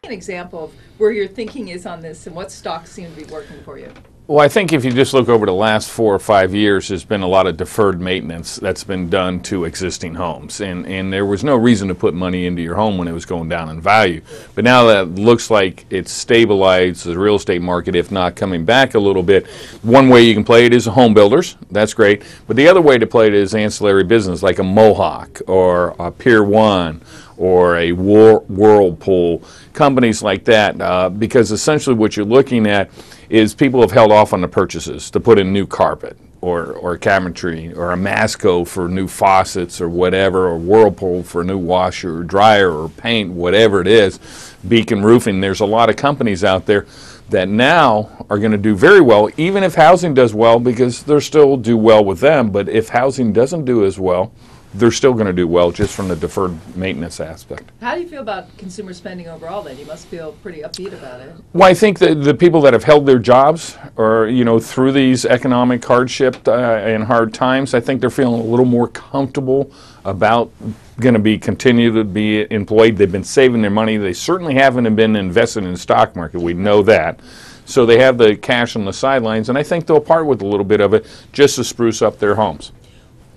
An example of where your thinking is on this and what stocks seem to be working for you. Well, I think if you just look over the last 4 or 5 years, there's been a lot of deferred maintenance that's been done to existing homes. And there was no reason to put money into your home when it was going down in value. But now that looks like it's stabilized the real estate market, if not coming back a little bit. One way you can play it is home builders. That's great. But the other way to play it is ancillary business, like a Mohawk or a Pier or a Whirlpool, companies like that. Because essentially what you're looking at is people have held off on the purchases to put in new carpet or carpentry or Amasco for new faucets or whatever, or Whirlpool for a new washer or dryer or paint, whatever it is, Beacon Roofing. There's a lot of companies out there that now are going to do very well, even if housing does well, because they'll still do well with them. But if housing doesn't do as well, they're still going to do well just from the deferred maintenance aspect. How do you feel about consumer spending overall then? You must feel pretty upbeat about it. Well, I think that the people that have held their jobs or, through these economic hardship and hard times, I think they're feeling a little more comfortable about going to be continue to be employed. They've been saving their money. They certainly haven't been invested in the stock market. We know that. So they have the cash on the sidelines, and I think they'll part with a little bit of it just to spruce up their homes.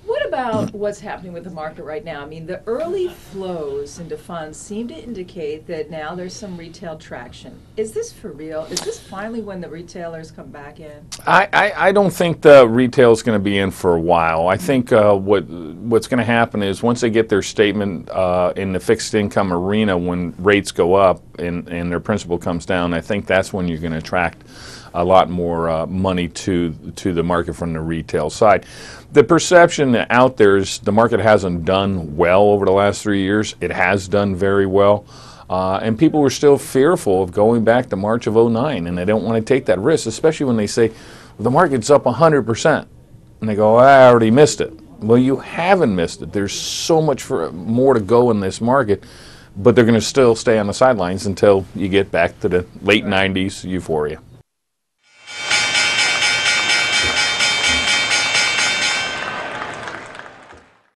What about what's happening with the market right now? I mean, the early flows into funds seem to indicate that now there's some retail traction. Is this for real? Is this finally when the retailers come back in? I don't think the retail is going to be in for a while. I think what's going to happen is once they get their statement in the fixed income arena, when rates go up and their principal comes down, I think that's when you're going to attract a lot more money to the market from the retail side. The perception out there is the market hasn't done well over the last 3 years. It has done very well. And people were still fearful of going back to March of '09, and they don't want to take that risk, especially when they say, well, the market's up 100%. And they go, I already missed it. Well, you haven't missed it. There's so much more to go in this market, but they're going to still stay on the sidelines until you get back to the late 90s euphoria.